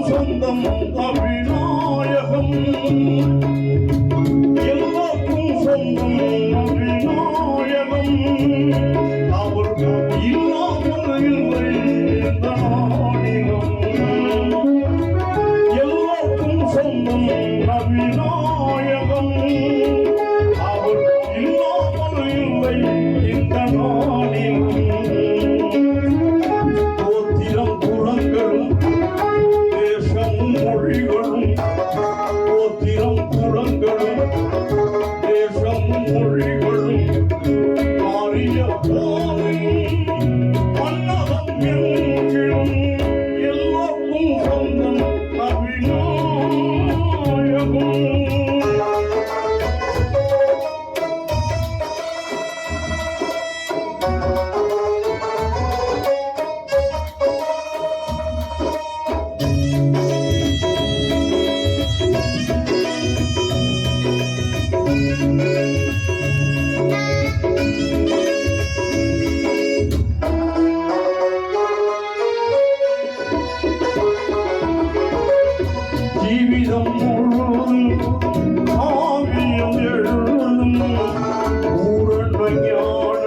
சொந்தம் அபிநாயகம் எல்லாருக்கும் சொந்தம் அபிநாயகம் அவர் இல்லாமல் இல்லை இந்த நாடினம் எல்லாருக்கும் சொந்தம் அபிநாயகம் அவர் இல்லாமல் இல்லை இந்த நாடினம் கோத்திரம் குலங்களும் மொழிகளும் கோத்திரம் குலங்களும் தேசம் மொழிகளும் மாறிய போதும் மன்னதம் எங்கிலும் எல்லாருக்கும் சொந்தம் அபிநாயகம். ஜீவிதம் முழுவதும் காவியம் எழுதும் பூரண ஞான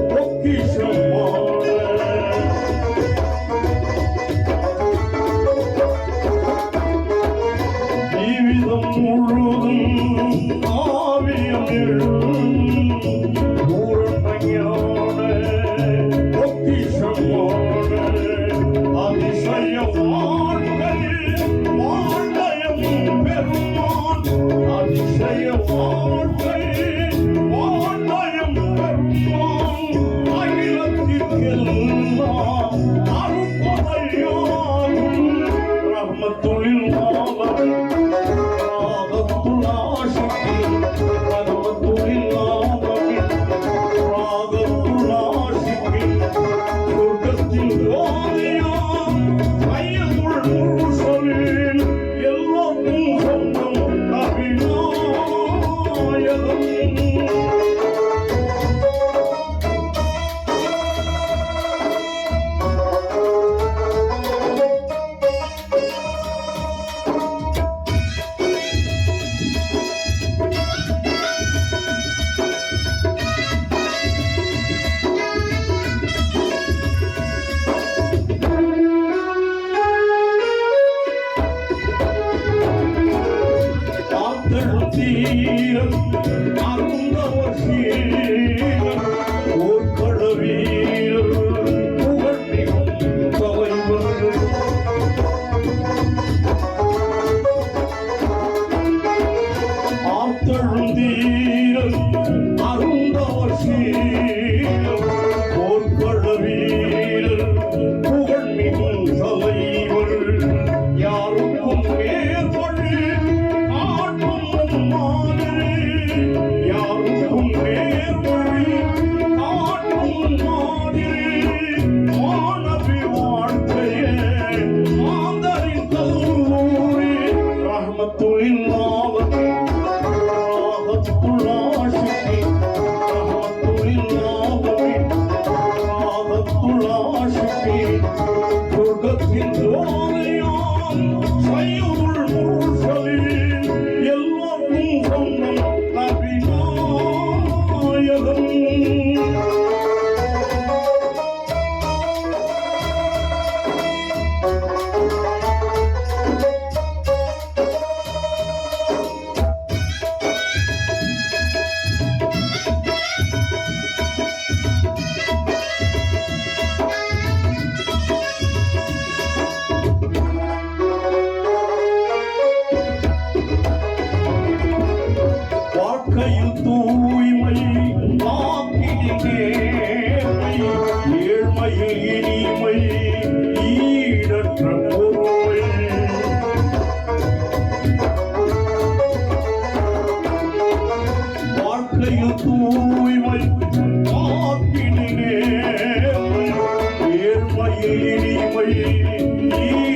பொக்கிஷமான ஜீவிதம் முழுவதும் காவியம் எழுதும் பூரண ஞான பொக்கிஷமான அதிசய வாழ்க்கை பெருமான் அதிசய வாழ்க்கை வாழ்ந்தயம் பெருமான் அகிலத்திற்கெல்லாம் அருப்பதையாகும் ரஹ்மத்துலில் ஆலமீன் ராகத்துல் ஆஷிகீன் ரஹ்மத்துலில் ஆலமீன் ராகத்துல் ஆஷிகீன் சொர்க்கத்தில் ஜோதியாம் சையதுல் முர்சலீன் எல்லாருக்கும் சொந்தம் அபிநாயகம். தீரம் அருந்தவர் சீரம் ஓர் கடவீரர் புகழ்மிகும் தலைவர் ஆத்தழுந்தீரர் அருந்தவர் சீரம் ஓர் கடவீரர் புகழ்மிகும் தலைவர் யாருக்கும் மேற்படி யாருக்கும் நேர்வழி காட்டும் மாதிரி மாணவி வாழ்க்கையே மாந்தரின் கல்லூரி ரஹ்மத்துலில் ஆலமீன் ராகத்துல் ஆஷிகீன் ரஹ்மத்துலில் ஆலமீன் ராகத்துல் ஆஷிகீன் சொர்க்கத்தின் ஜோதியாம் சையதுல் முர்சலீன் எல்லாருக்கும் சொந்தம் அபிநாயகம். வாழ்க்கையில் தூய்மை நேர்மை ஏழ்மையில் இனிமை ஈடற்ற பொறுமை வாழ்க்கையில் தூய்மை நேர்மை ஏழ்மையில் இனிமை இனிமை